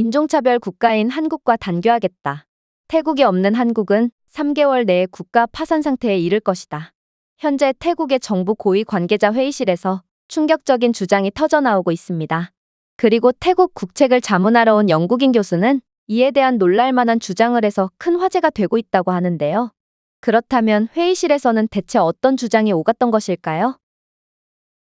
인종차별 국가인 한국과 단교하겠다. 태국이 없는 한국은 3개월 내에 국가 파산 상태에 이를 것이다. 현재 태국의 정부 고위 관계자 회의실에서 충격적인 주장이 터져나오고 있습니다. 그리고 태국 국책을 자문하러 온 영국인 교수는 이에 대한 놀랄만한 주장을 해서 큰 화제가 되고 있다고 하는데요. 그렇다면 회의실에서는 대체 어떤 주장이 오갔던 것일까요?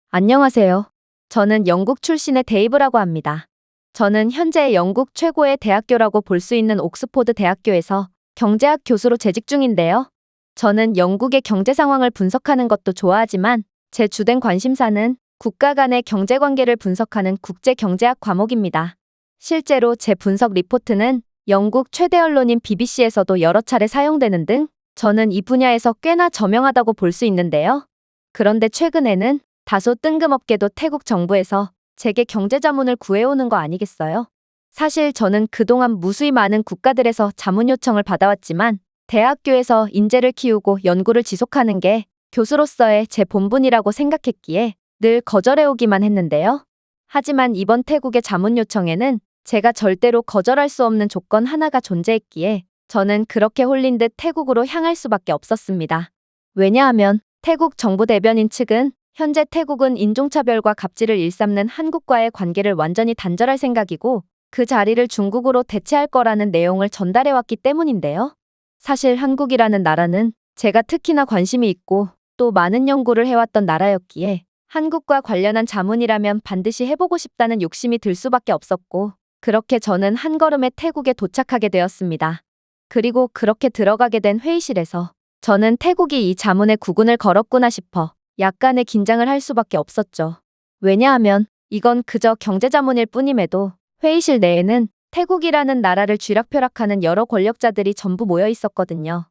안녕하세요. 저는 영국 출신의 데이브라고 합니다. 저는 현재 영국 최고의 대학교라고 볼 수 있는 옥스포드 대학교에서 경제학 교수로 재직 중인데요. 저는 영국의 경제 상황을 분석하는 것도 좋아하지만 제 주된 관심사는 국가 간의 경제 관계를 분석하는 국제 경제학 과목입니다. 실제로 제 분석 리포트는 영국 최대 언론인 BBC에서도 여러 차례 사용되는 등 저는 이 분야에서 꽤나 저명하다고 볼 수 있는데요. 그런데 최근에는 다소 뜬금없게도 태국 정부에서 제게 경제 자문을 구해오는 거 아니겠어요? 사실 저는 그동안 무수히 많은 국가들에서 자문 요청을 받아왔지만 대학교에서 인재를 키우고 연구를 지속하는 게 교수로서의 제 본분이라고 생각했기에 늘 거절해오기만 했는데요. 하지만 이번 태국의 자문 요청에는 제가 절대로 거절할 수 없는 조건 하나가 존재했기에 저는 그렇게 홀린 듯 태국으로 향할 수밖에 없었습니다. 왜냐하면 태국 정부 대변인 측은 현재 태국은 인종차별과 갑질을 일삼는 한국과의 관계를 완전히 단절할 생각이고 그 자리를 중국으로 대체할 거라는 내용을 전달해왔기 때문인데요. 사실 한국이라는 나라는 제가 특히나 관심이 있고 또 많은 연구를 해왔던 나라였기에 한국과 관련한 자문이라면 반드시 해보고 싶다는 욕심이 들 수밖에 없었고 그렇게 저는 한 걸음에 태국에 도착하게 되었습니다. 그리고 그렇게 들어가게 된 회의실에서 저는 태국이 이 자문에 구군을 걸었구나 싶어 약간의 긴장을 할 수밖에 없었죠. 왜냐하면 이건 그저 경제자문일 뿐임에도 회의실 내에는 태국이라는 나라를 쥐락펴락하는 여러 권력자들이 전부 모여 있었거든요.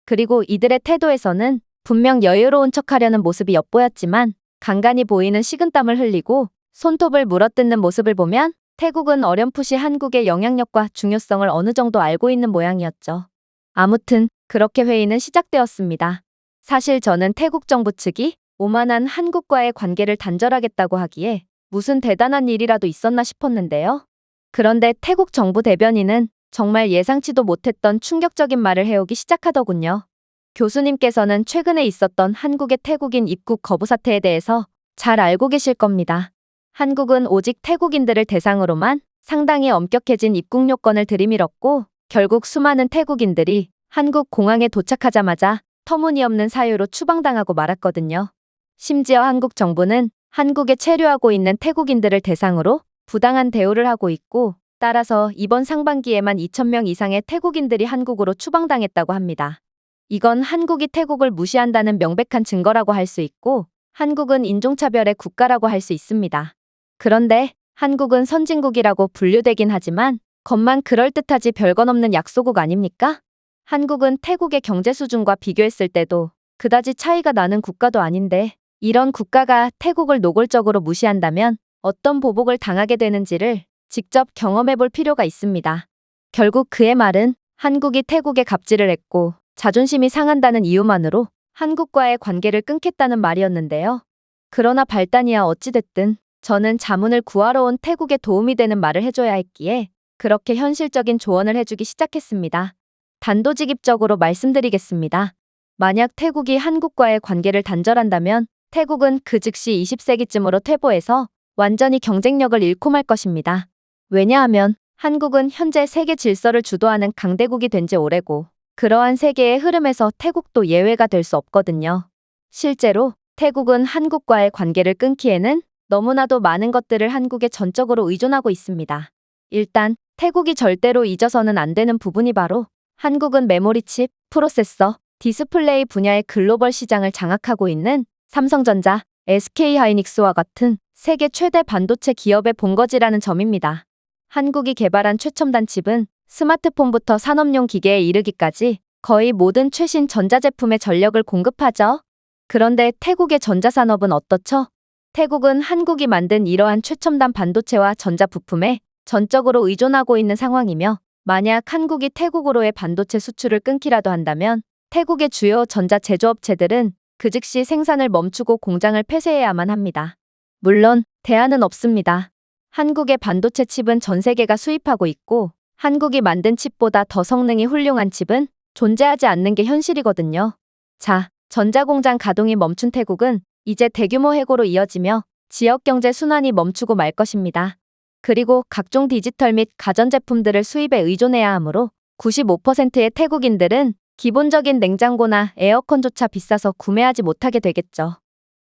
그리고 이들의 태도에서는 분명 여유로운 척하려는 모습이 엿보였지만 간간히 보이는 식은땀을 흘리고 손톱을 물어뜯는 모습을 보면 태국은 어렴풋이 한국의 영향력과 중요성을 어느 정도 알고 있는 모양이었죠. 아무튼 그렇게 회의는 시작되었습니다. 사실 저는 태국 정부 측이 오만한 한국과의 관계를 단절하겠다고 하기에 무슨 대단한 일이라도 있었나 싶었는데요. 그런데 태국 정부 대변인은 정말 예상치도 못했던 충격적인 말을 해오기 시작하더군요. 교수님께서는 최근에 있었던 한국의 태국인 입국 거부 사태에 대해서 잘 알고 계실 겁니다. 한국은 오직 태국인들을 대상으로만 상당히 엄격해진 입국 요건을 들이밀었고 결국 수많은 태국인들이 한국 공항에 도착하자마자 터무니없는 사유로 추방당하고 말았거든요. 심지어 한국 정부는 한국에 체류하고 있는 태국인들을 대상으로 부당한 대우를 하고 있고 따라서 이번 상반기에만 2,000명 이상의 태국인들이 한국으로 추방당했다고 합니다. 이건 한국이 태국을 무시한다는 명백한 증거라고 할 수 있고 한국은 인종차별의 국가라고 할 수 있습니다. 그런데 한국은 선진국이라고 분류되긴 하지만 겉만 그럴듯하지 별건 없는 약소국 아닙니까? 한국은 태국의 경제 수준과 비교했을 때도 그다지 차이가 나는 국가도 아닌데 이런 국가가 태국을 노골적으로 무시한다면 어떤 보복을 당하게 되는지를 직접 경험해 볼 필요가 있습니다. 결국 그의 말은 한국이 태국에 갑질을 했고 자존심이 상한다는 이유만으로 한국과의 관계를 끊겠다는 말이었는데요. 그러나 발단이야 어찌됐든 저는 자문을 구하러 온 태국에 도움이 되는 말을 해줘야 했기에 그렇게 현실적인 조언을 해주기 시작했습니다. 단도직입적으로 말씀드리겠습니다. 만약 태국이 한국과의 관계를 단절한다면 태국은 그 즉시 20세기쯤으로 퇴보해서 완전히 경쟁력을 잃고 말 것입니다. 왜냐하면 한국은 현재 세계 질서를 주도하는 강대국이 된 지 오래고 그러한 세계의 흐름에서 태국도 예외가 될 수 없거든요. 실제로 태국은 한국과의 관계를 끊기에는 너무나도 많은 것들을 한국에 전적으로 의존하고 있습니다. 일단 태국이 절대로 잊어서는 안 되는 부분이 바로 한국은 메모리칩, 프로세서, 디스플레이 분야의 글로벌 시장을 장악하고 있는 삼성전자, SK하이닉스와 같은 세계 최대 반도체 기업의 본거지라는 점입니다. 한국이 개발한 최첨단 칩은 스마트폰부터 산업용 기계에 이르기까지 거의 모든 최신 전자제품의 전력을 공급하죠. 그런데 태국의 전자산업은 어떻죠? 태국은 한국이 만든 이러한 최첨단 반도체와 전자부품에 전적으로 의존하고 있는 상황이며 만약 한국이 태국으로의 반도체 수출을 끊기라도 한다면 태국의 주요 전자 제조업체들은 그 즉시 생산을 멈추고 공장을 폐쇄해야만 합니다. 물론 대안은 없습니다. 한국의 반도체 칩은 전 세계가 수입하고 있고 한국이 만든 칩보다 더 성능이 훌륭한 칩은 존재하지 않는 게 현실이거든요. 자, 전자공장 가동이 멈춘 태국은 이제 대규모 해고로 이어지며 지역 경제 순환이 멈추고 말 것입니다. 그리고 각종 디지털 및 가전제품들을 수입에 의존해야 하므로 95%의 태국인들은 기본적인 냉장고나 에어컨조차 비싸서 구매하지 못하게 되겠죠.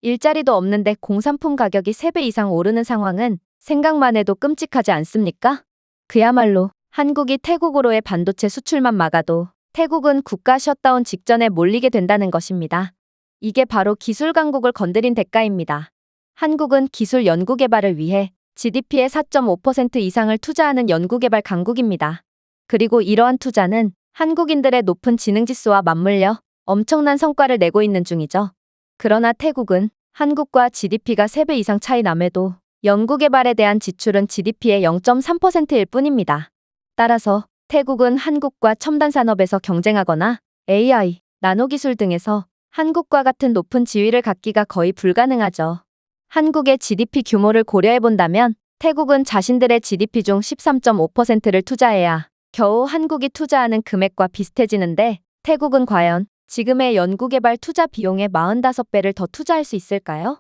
일자리도 없는데 공산품 가격이 3배 이상 오르는 상황은 생각만 해도 끔찍하지 않습니까? 그야말로 한국이 태국으로의 반도체 수출만 막아도 태국은 국가 셧다운 직전에 몰리게 된다는 것입니다. 이게 바로 기술 강국을 건드린 대가입니다. 한국은 기술 연구개발을 위해 GDP의 4.5% 이상을 투자하는 연구개발 강국입니다. 그리고 이러한 투자는 한국인들의 높은 지능지수와 맞물려 엄청난 성과를 내고 있는 중이죠. 그러나 태국은 한국과 GDP가 3배 이상 차이 남에도 연구개발에 대한 지출은 GDP의 0.3%일 뿐입니다. 따라서 태국은 한국과 첨단 산업에서 경쟁하거나 AI, 나노기술 등에서 한국과 같은 높은 지위를 갖기가 거의 불가능하죠. 한국의 GDP 규모를 고려해본다면 태국은 자신들의 GDP 중 13.5%를 투자해야 겨우 한국이 투자하는 금액과 비슷해지는데 태국은 과연 지금의 연구개발 투자 비용의 45배를 더 투자할 수 있을까요?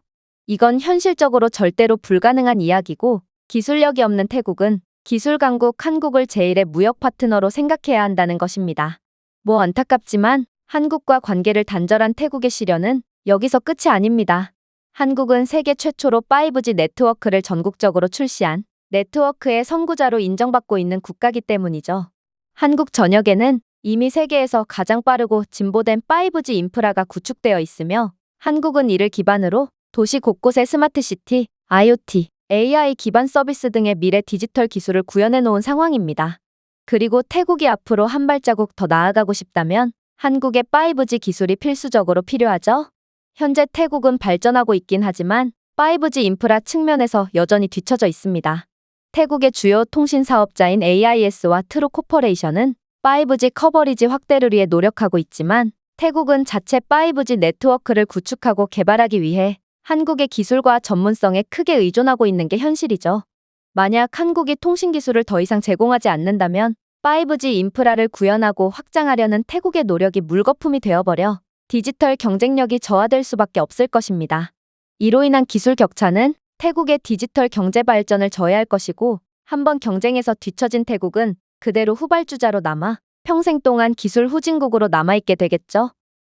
이건 현실적으로 절대로 불가능한 이야기고 기술력이 없는 태국은 기술 강국 한국을 제1의 무역 파트너로 생각해야 한다는 것입니다. 뭐 안타깝지만 한국과 관계를 단절한 태국의 시련은 여기서 끝이 아닙니다. 한국은 세계 최초로 5G 네트워크를 전국적으로 출시한 네트워크의 선구자로 인정받고 있는 국가이기 때문이죠. 한국 전역에는 이미 세계에서 가장 빠르고 진보된 5G 인프라가 구축되어 있으며 한국은 이를 기반으로 도시 곳곳에 스마트시티, IoT, AI 기반 서비스 등의 미래 디지털 기술을 구현해 놓은 상황입니다. 그리고 태국이 앞으로 한 발자국 더 나아가고 싶다면 한국의 5G 기술이 필수적으로 필요하죠. 현재 태국은 발전하고 있긴 하지만 5G 인프라 측면에서 여전히 뒤처져 있습니다. 태국의 주요 통신 사업자인 AIS와 트루 코퍼레이션은 5G 커버리지 확대를 위해 노력하고 있지만 태국은 자체 5G 네트워크를 구축하고 개발하기 위해 한국의 기술과 전문성에 크게 의존하고 있는 게 현실이죠. 만약 한국이 통신 기술을 더 이상 제공하지 않는다면 5G 인프라를 구현하고 확장하려는 태국의 노력이 물거품이 되어버려 디지털 경쟁력이 저하될 수밖에 없을 것입니다. 이로 인한 기술 격차는 태국의 디지털 경제 발전을 저해할 것이고 한번 경쟁에서 뒤처진 태국은 그대로 후발주자로 남아 평생 동안 기술 후진국으로 남아있게 되겠죠.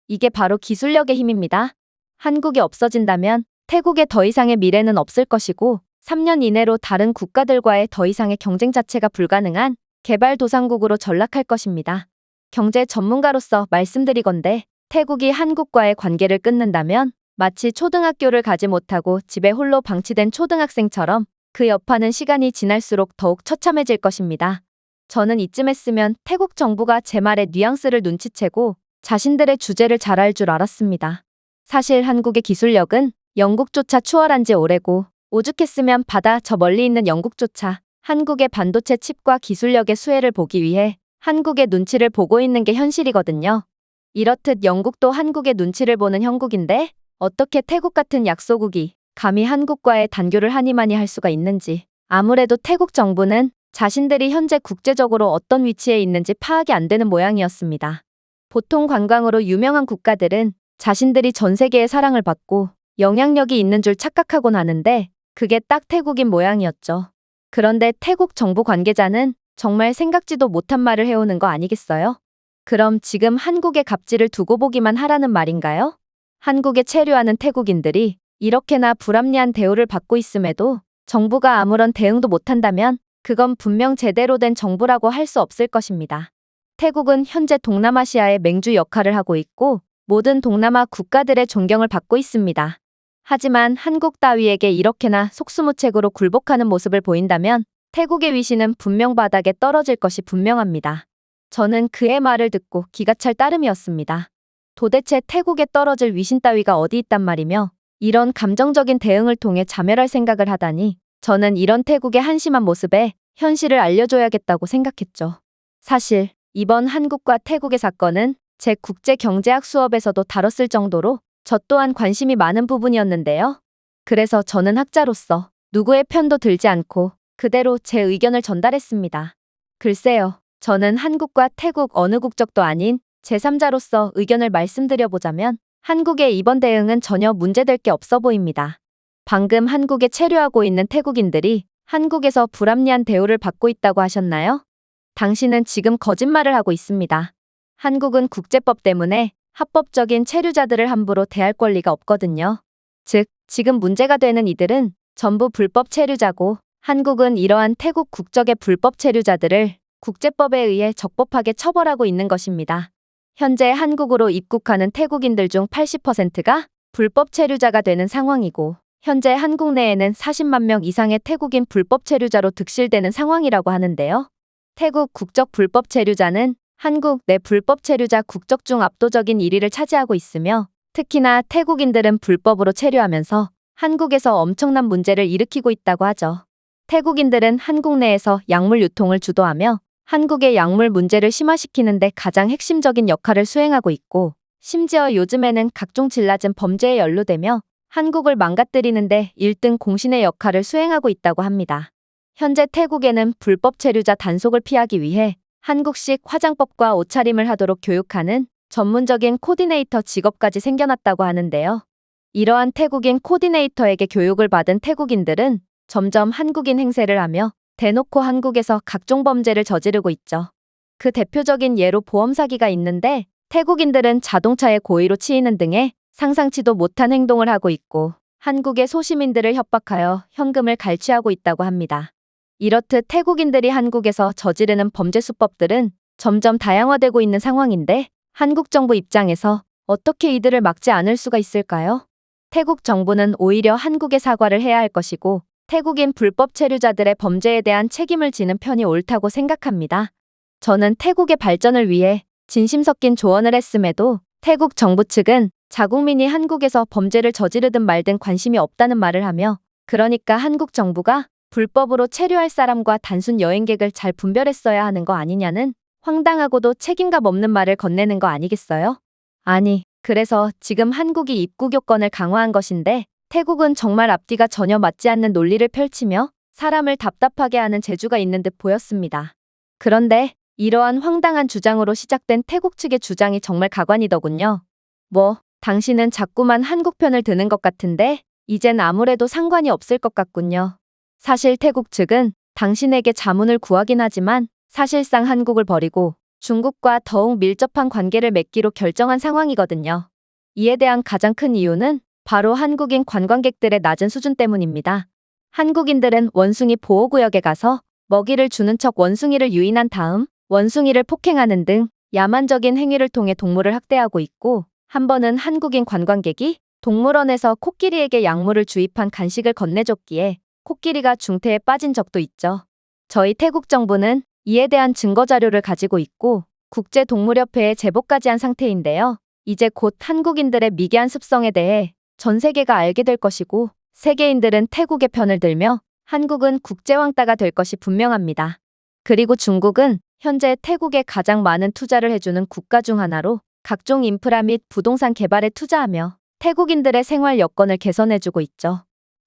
이게 바로 기술력의 힘입니다. 한국이 없어진다면 태국에 더 이상의 미래는 없을 것이고 3년 이내로 다른 국가들과의 더 이상의 경쟁 자체가 불가능한 개발도상국으로 전락할 것입니다. 경제 전문가로서 말씀드리건대 태국이 한국과의 관계를 끊는다면 마치 초등학교를 가지 못하고 집에 홀로 방치된 초등학생처럼 그 여파는 시간이 지날수록 더욱 처참해질 것입니다. 저는 이쯤 했으면 태국 정부가 제 말의 뉘앙스를 눈치채고 자신들의 주제를 잘 알 줄 알았습니다. 사실 한국의 기술력은 영국조차 추월한 지 오래고 오죽했으면 바다 저 멀리 있는 영국조차 한국의 반도체 칩과 기술력의 수혜를 보기 위해 한국의 눈치를 보고 있는 게 현실이거든요. 이렇듯 영국도 한국의 눈치를 보는 형국인데 어떻게 태국 같은 약소국이 감히 한국과의 단교를 하니마니 할 수가 있는지 아무래도 태국 정부는 자신들이 현재 국제적으로 어떤 위치에 있는지 파악이 안 되는 모양이었습니다. 보통 관광으로 유명한 국가들은 자신들이 전 세계의 사랑을 받고 영향력이 있는 줄 착각하곤 하는데 그게 딱 태국인 모양이었죠. 그런데 태국 정부 관계자는 정말 생각지도 못한 말을 해오는 거 아니겠어요? 그럼 지금 한국의 갑질을 두고 보기만 하라는 말인가요? 한국에 체류하는 태국인들이 이렇게나 불합리한 대우를 받고 있음에도 정부가 아무런 대응도 못한다면 그건 분명 제대로 된 정부라고 할 수 없을 것입니다. 태국은 현재 동남아시아의 맹주 역할을 하고 있고 모든 동남아 국가들의 존경을 받고 있습니다. 하지만 한국 따위에게 이렇게나 속수무책으로 굴복하는 모습을 보인다면 태국의 위신은 분명 바닥에 떨어질 것이 분명합니다. 저는 그의 말을 듣고 기가 찰 따름이었습니다. 도대체 태국에 떨어질 위신 따위가 어디 있단 말이며 이런 감정적인 대응을 통해 자멸할 생각을 하다니 저는 이런 태국의 한심한 모습에 현실을 알려줘야겠다고 생각했죠. 사실 이번 한국과 태국의 사건은 제 국제경제학 수업에서도 다뤘을 정도로 저 또한 관심이 많은 부분이었는데요. 그래서 저는 학자로서 누구의 편도 들지 않고 그대로 제 의견을 전달했습니다. 글쎄요, 저는 한국과 태국 어느 국적도 아닌 제3자로서 의견을 말씀드려보자면 한국의 이번 대응은 전혀 문제될 게 없어 보입니다. 방금 한국에 체류하고 있는 태국인들이 한국에서 불합리한 대우를 받고 있다고 하셨나요? 당신은 지금 거짓말을 하고 있습니다. 한국은 국제법 때문에 합법적인 체류자들을 함부로 대할 권리가 없거든요. 즉, 지금 문제가 되는 이들은 전부 불법 체류자고 한국은 이러한 태국 국적의 불법 체류자들을 국제법에 의해 적법하게 처벌하고 있는 것입니다. 현재 한국으로 입국하는 태국인들 중 80%가 불법 체류자가 되는 상황이고 현재 한국 내에는 40만 명 이상의 태국인 불법 체류자로 득실되는 상황이라고 하는데요. 태국 국적 불법 체류자는 한국 내 불법 체류자 국적 중 압도적인 1위를 차지하고 있으며 특히나 태국인들은 불법으로 체류하면서 한국에서 엄청난 문제를 일으키고 있다고 하죠. 태국인들은 한국 내에서 약물 유통을 주도하며 한국의 약물 문제를 심화시키는데 가장 핵심적인 역할을 수행하고 있고 심지어 요즘에는 각종 жил맞은 범죄에 연루되며 한국을 망가뜨리는데 1등 공신의 역할을 수행하고 있다고 합니다. 현재 태국에는 불법 체류자 단속을 피하기 위해 한국식 화장법과 옷차림을 하도록 교육하는 전문적인 코디네이터 직업까지 생겨났다고 하는데요. 이러한 태국인 코디네이터에게 교육을 받은 태국인들은 점점 한국인 행세를 하며 대놓고 한국에서 각종 범죄를 저지르고 있죠. 그 대표적인 예로 보험 사기가 있는데 태국인들은 자동차에 고의로 치이는 등의 상상치도 못한 행동을 하고 있고 한국의 소시민들을 협박하여 현금을 갈취하고 있다고 합니다. 이렇듯 태국인들이 한국에서 저지르는 범죄 수법들은 점점 다양화되고 있는 상황인데 한국 정부 입장에서 어떻게 이들을 막지 않을 수가 있을까요? 태국 정부는 오히려 한국에 사과를 해야 할 것이고 태국인 불법 체류자들의 범죄에 대한 책임을 지는 편이 옳다고 생각합니다. 저는 태국의 발전을 위해 진심 섞인 조언을 했음에도 태국 정부 측은 자국민이 한국에서 범죄를 저지르든 말든 관심이 없다는 말을 하며 그러니까 한국 정부가 불법으로 체류할 사람과 단순 여행객을 잘 분별했어야 하는 거 아니냐는 황당하고도 책임감 없는 말을 건네는 거 아니겠어요? 아니, 그래서 지금 한국이 입국 요건을 강화한 것인데 태국은 정말 앞뒤가 전혀 맞지 않는 논리를 펼치며 사람을 답답하게 하는 재주가 있는 듯 보였습니다. 그런데 이러한 황당한 주장으로 시작된 태국 측의 주장이 정말 가관이더군요. 당신은 자꾸만 한국 편을 드는 것 같은데 이젠 아무래도 상관이 없을 것 같군요. 사실 태국 측은 당신에게 자문을 구하긴 하지만 사실상 한국을 버리고 중국과 더욱 밀접한 관계를 맺기로 결정한 상황이거든요. 이에 대한 가장 큰 이유는 바로 한국인 관광객들의 낮은 수준 때문입니다. 한국인들은 원숭이 보호구역에 가서 먹이를 주는 척 원숭이를 유인한 다음 원숭이를 폭행하는 등 야만적인 행위를 통해 동물을 학대하고 있고 한 번은 한국인 관광객이 동물원에서 코끼리에게 약물을 주입한 간식을 건네줬기에 코끼리가 중태에 빠진 적도 있죠. 저희 태국 정부는 이에 대한 증거 자료를 가지고 있고 국제동물협회에 제보까지 한 상태인데요. 이제 곧 한국인들의 미개한 습성에 대해 전 세계가 알게 될 것이고 세계인들은 태국의 편을 들며 한국은 국제왕따가 될 것이 분명합니다. 그리고 중국은 현재 태국에 가장 많은 투자를 해주는 국가 중 하나로 각종 인프라 및 부동산 개발에 투자하며 태국인들의 생활 여건을 개선해주고 있죠.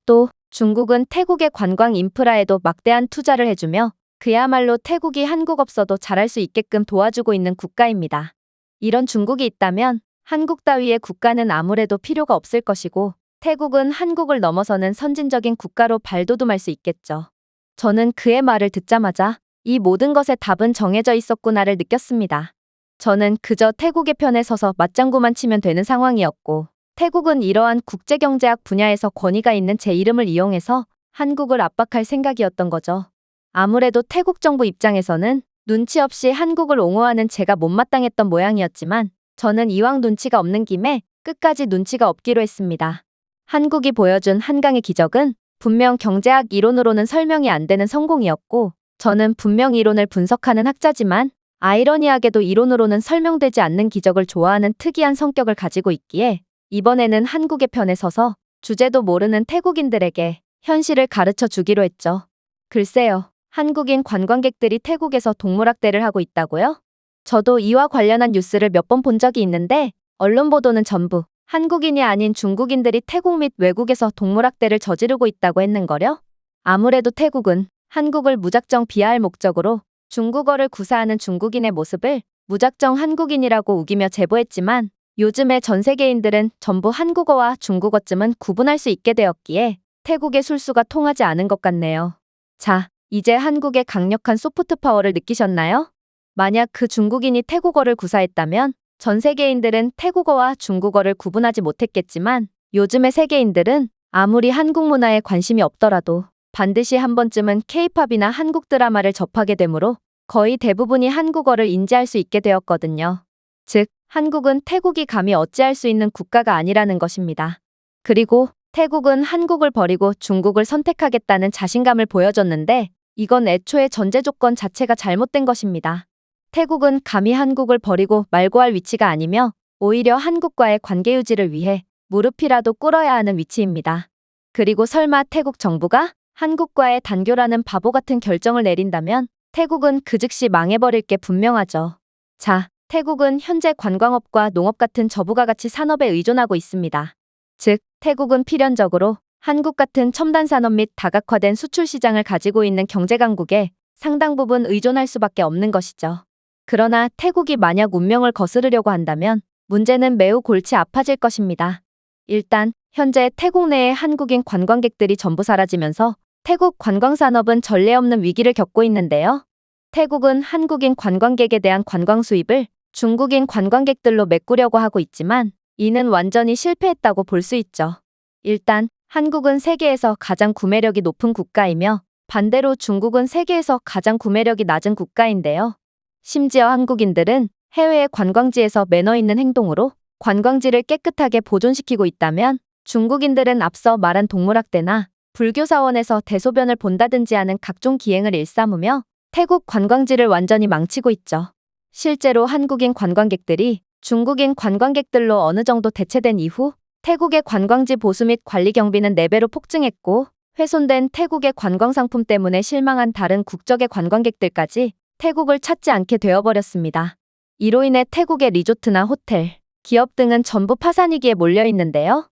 또 중국은 태국의 관광 인프라에도 막대한 투자를 해주며 그야말로 태국이 한국 없어도 잘할 수 있게끔 도와주고 있는 국가입니다. 이런 중국이 있다면 한국 따위의 국가는 아무래도 필요가 없을 것이고 태국은 한국을 넘어서는 선진적인 국가로 발돋움할 수 있겠죠. 저는 그의 말을 듣자마자 이 모든 것의 답은 정해져 있었구나를 느꼈습니다. 저는 그저 태국의 편에 서서 맞장구만 치면 되는 상황이었고 태국은 이러한 국제경제학 분야에서 권위가 있는 제 이름을 이용해서 한국을 압박할 생각이었던 거죠. 아무래도 태국 정부 입장에서는 눈치 없이 한국을 옹호하는 제가 못마땅했던 모양이었지만 저는 이왕 눈치가 없는 김에 끝까지 눈치가 없기로 했습니다. 한국이 보여준 한강의 기적은 분명 경제학 이론으로는 설명이 안 되는 성공이었고 저는 분명 이론을 분석하는 학자지만 아이러니하게도 이론으로는 설명되지 않는 기적을 좋아하는 특이한 성격을 가지고 있기에 이번에는 한국의 편에 서서 주제도 모르는 태국인들에게 현실을 가르쳐 주기로 했죠. 글쎄요, 한국인 관광객들이 태국에서 동물학대를 하고 있다고요? 저도 이와 관련한 뉴스를 몇 번 본 적이 있는데 언론 보도는 전부 한국인이 아닌 중국인들이 태국 및 외국에서 동물학대를 저지르고 있다고 했는걸요? 아무래도 태국은 한국을 무작정 비하할 목적으로 중국어를 구사하는 중국인의 모습을 무작정 한국인이라고 우기며 제보했지만 요즘의 전 세계인들은 전부 한국어와 중국어쯤은 구분할 수 있게 되었기에 태국의 술수가 통하지 않은 것 같네요. 자, 이제 한국의 강력한 소프트 파워를 느끼셨나요? 만약 그 중국인이 태국어를 구사했다면 전 세계인들은 태국어와 중국어를 구분하지 못했겠지만 요즘의 세계인들은 아무리 한국 문화에 관심이 없더라도 반드시 한 번쯤은 K-팝이나 한국 드라마를 접하게 되므로 거의 대부분이 한국어를 인지할 수 있게 되었거든요. 즉, 한국은 태국이 감히 어찌할 수 있는 국가가 아니라는 것입니다. 그리고 태국은 한국을 버리고 중국을 선택하겠다는 자신감을 보여줬는데 이건 애초에 전제 조건 자체가 잘못된 것입니다. 태국은 감히 한국을 버리고 말고 할 위치가 아니며 오히려 한국과의 관계 유지를 위해 무릎이라도 꿇어야 하는 위치입니다. 그리고 설마 태국 정부가 한국과의 단교라는 바보 같은 결정을 내린다면 태국은 그 즉시 망해버릴 게 분명하죠. 자, 태국은 현재 관광업과 농업 같은 저부가 가치 산업에 의존하고 있습니다. 즉, 태국은 필연적으로 한국 같은 첨단 산업 및 다각화된 수출 시장을 가지고 있는 경제 강국에 상당 부분 의존할 수밖에 없는 것이죠. 그러나 태국이 만약 운명을 거스르려고 한다면 문제는 매우 골치 아파질 것입니다. 일단 현재 태국 내의 한국인 관광객들이 전부 사라지면서 태국 관광산업은 전례 없는 위기를 겪고 있는데요. 태국은 한국인 관광객에 대한 관광 수입을 중국인 관광객들로 메꾸려고 하고 있지만 이는 완전히 실패했다고 볼 수 있죠. 일단 한국은 세계에서 가장 구매력이 높은 국가이며 반대로 중국은 세계에서 가장 구매력이 낮은 국가인데요. 심지어 한국인들은 해외의 관광지에서 매너 있는 행동으로 관광지를 깨끗하게 보존시키고 있다면 중국인들은 앞서 말한 동물학대나 불교 사원에서 대소변을 본다든지 하는 각종 기행을 일삼으며 태국 관광지를 완전히 망치고 있죠. 실제로 한국인 관광객들이 중국인 관광객들로 어느 정도 대체된 이후 태국의 관광지 보수 및 관리 경비는 4배로 폭증했고 훼손된 태국의 관광상품 때문에 실망한 다른 국적의 관광객들까지 태국을 찾지 않게 되어버렸습니다. 이로 인해 태국의 리조트나 호텔, 기업 등은 전부 파산위기에 몰려 있는데요.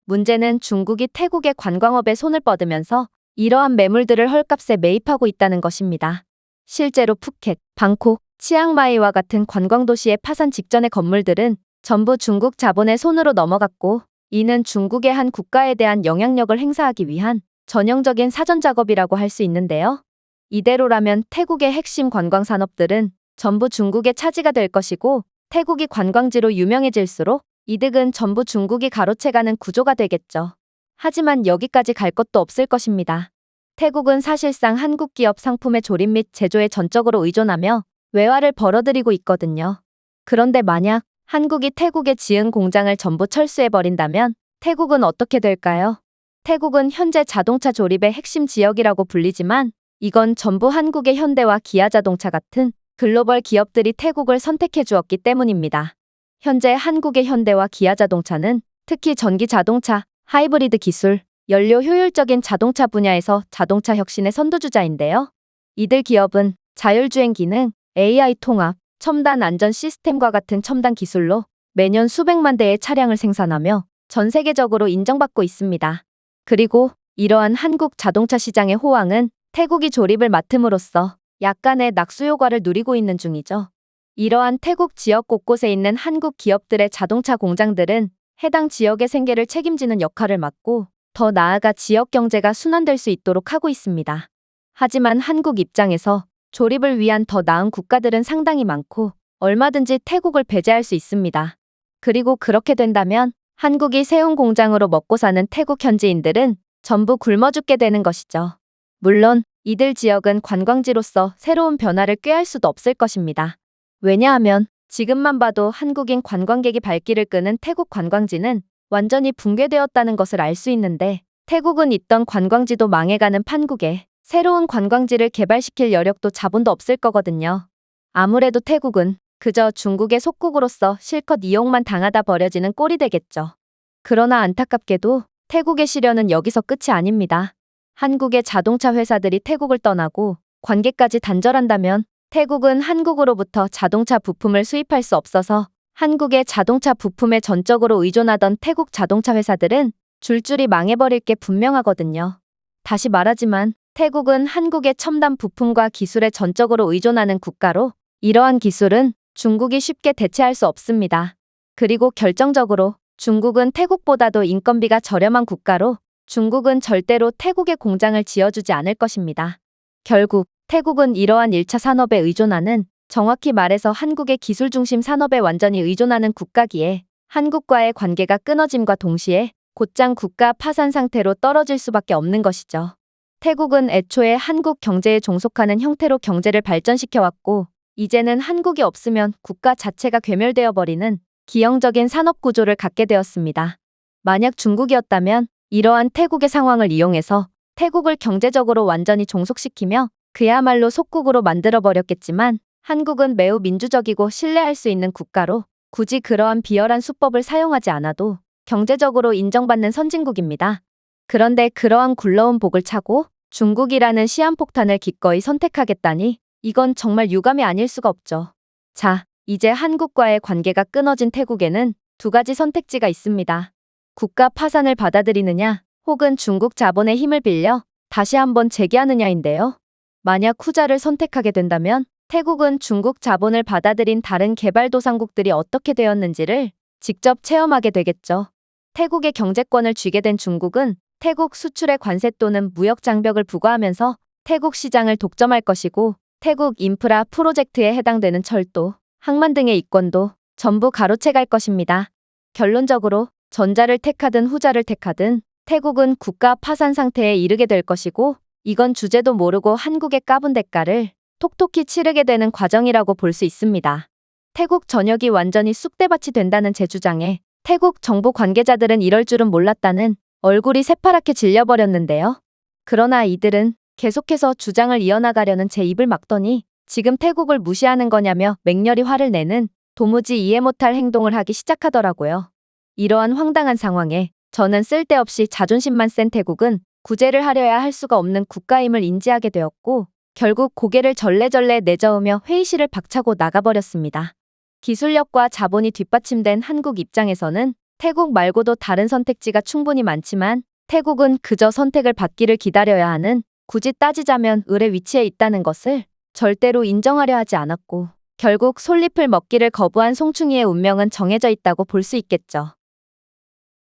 문제는 중국이 태국의 관광업에 손을 뻗으면서 이러한 매물들을 헐값에 매입하고 있다는 것입니다. 실제로 푸켓, 방콕, 치앙마이와 같은 관광도시의 파산 직전의 건물들은 전부 중국 자본의 손으로 넘어갔고 이는 중국의 한 국가에 대한 영향력을 행사하기 위한 전형적인 사전 작업이라고 할 수 있는데요. 이대로라면 태국의 핵심 관광 산업들은 전부 중국의 차지가 될 것이고 태국이 관광지로 유명해질수록 이득은 전부 중국이 가로채가는 구조가 되겠죠. 하지만 여기까지 갈 것도 없을 것입니다. 태국은 사실상 한국 기업 상품의 조립 및 제조에 전적으로 의존하며 외화를 벌어들이고 있거든요. 그런데 만약 한국이 태국에 지은 공장을 전부 철수해버린다면 태국은 어떻게 될까요? 태국은 현재 자동차 조립의 핵심 지역이라고 불리지만 이건 전부 한국의 현대와 기아자동차 같은 글로벌 기업들이 태국을 선택해 주었기 때문입니다. 현재 한국의 현대와 기아자동차는 특히 전기자동차, 하이브리드 기술, 연료 효율적인 자동차 분야에서 자동차 혁신의 선두주자인데요. 이들 기업은 자율주행 기능, AI 통합, 첨단 안전 시스템과 같은 첨단 기술로 매년 수백만 대의 차량을 생산하며 전 세계적으로 인정받고 있습니다. 그리고 이러한 한국 자동차 시장의 호황은 태국이 조립을 맡음으로써 약간의 낙수 효과를 누리고 있는 중이죠. 이러한 태국 지역 곳곳에 있는 한국 기업들의 자동차 공장들은 해당 지역의 생계를 책임지는 역할을 맡고 더 나아가 지역 경제가 순환될 수 있도록 하고 있습니다. 하지만 한국 입장에서 조립을 위한 더 나은 국가들은 상당히 많고 얼마든지 태국을 배제할 수 있습니다. 그리고 그렇게 된다면 한국이 세운 공장으로 먹고 사는 태국 현지인들은 전부 굶어 죽게 되는 것이죠. 물론 이들 지역은 관광지로서 새로운 변화를 꾀할 수도 없을 것입니다. 왜냐하면 지금만 봐도 한국인 관광객이 발길을 끄는 태국 관광지는 완전히 붕괴되었다는 것을 알 수 있는데 태국은 있던 관광지도 망해가는 판국에 새로운 관광지를 개발시킬 여력도 자본도 없을 거거든요. 아무래도 태국은 그저 중국의 속국으로서 실컷 이용만 당하다 버려지는 꼴이 되겠죠. 그러나 안타깝게도 태국의 시련은 여기서 끝이 아닙니다. 한국의 자동차 회사들이 태국을 떠나고 관계까지 단절한다면 태국은 한국으로부터 자동차 부품을 수입할 수 없어서 한국의 자동차 부품에 전적으로 의존하던 태국 자동차 회사들은 줄줄이 망해버릴 게 분명하거든요. 다시 말하지만 태국은 한국의 첨단 부품과 기술에 전적으로 의존하는 국가로 이러한 기술은 중국이 쉽게 대체할 수 없습니다. 그리고 결정적으로 중국은 태국보다도 인건비가 저렴한 국가로 중국은 절대로 태국에 공장을 지어주지 않을 것입니다. 결국 태국은 이러한 1차 산업에 의존하는, 정확히 말해서 한국의 기술 중심 산업에 완전히 의존하는 국가기에 한국과의 관계가 끊어짐과 동시에 곧장 국가 파산 상태로 떨어질 수밖에 없는 것이죠. 태국은 애초에 한국 경제에 종속하는 형태로 경제를 발전시켜왔고 이제는 한국이 없으면 국가 자체가 괴멸되어 버리는 기형적인 산업 구조를 갖게 되었습니다. 만약 중국이었다면 이러한 태국의 상황을 이용해서 태국을 경제적으로 완전히 종속시키며 그야말로 속국으로 만들어버렸겠지만 한국은 매우 민주적이고 신뢰할 수 있는 국가로 굳이 그러한 비열한 수법을 사용하지 않아도 경제적으로 인정받는 선진국입니다. 그런데 그러한 굴러온 복을 차고 중국이라는 시한폭탄을 기꺼이 선택하겠다니 이건 정말 유감이 아닐 수가 없죠. 자, 이제 한국과의 관계가 끊어진 태국에는 두 가지 선택지가 있습니다. 국가 파산을 받아들이느냐 혹은 중국 자본의 힘을 빌려 다시 한번 재기하느냐인데요. 만약 후자를 선택하게 된다면 태국은 중국 자본을 받아들인 다른 개발도상국들이 어떻게 되었는지를 직접 체험하게 되겠죠. 태국의 경제권을 쥐게 된 중국은 태국 수출의 관세 또는 무역 장벽을 부과하면서 태국 시장을 독점할 것이고 태국 인프라 프로젝트에 해당되는 철도, 항만 등의 이권도 전부 가로채갈 것입니다. 결론적으로 전자를 택하든 후자를 택하든 태국은 국가 파산 상태에 이르게 될 것이고 이건 주제도 모르고 한국의 까분 대가를 톡톡히 치르게 되는 과정이라고 볼 수 있습니다. 태국 전역이 완전히 쑥대밭이 된다는 제 주장에 태국 정부 관계자들은 이럴 줄은 몰랐다는 얼굴이 새파랗게 질려버렸는데요. 그러나 이들은 계속해서 주장을 이어나가려는 제 입을 막더니 지금 태국을 무시하는 거냐며 맹렬히 화를 내는 도무지 이해 못할 행동을 하기 시작하더라고요. 이러한 황당한 상황에 저는 쓸데없이 자존심만 센 태국은 구제를 하려야 할 수가 없는 국가임을 인지하게 되었고 결국 고개를 절레절레 내저으며 회의실을 박차고 나가버렸습니다. 기술력과 자본이 뒷받침된 한국 입장에서는 태국 말고도 다른 선택지가 충분히 많지만 태국은 그저 선택을 받기를 기다려야 하는, 굳이 따지자면 을의 위치에 있다는 것을 절대로 인정하려 하지 않았고 결국 솔잎을 먹기를 거부한 송충이의 운명은 정해져 있다고 볼 수 있겠죠.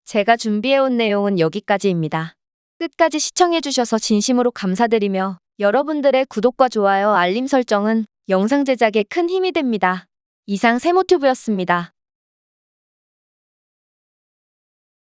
제가 준비해온 내용은 여기까지입니다. 끝까지 시청해주셔서 진심으로 감사드리며 여러분들의 구독과 좋아요, 알림 설정은 영상 제작에 큰 힘이 됩니다. 이상 세모튜브였습니다.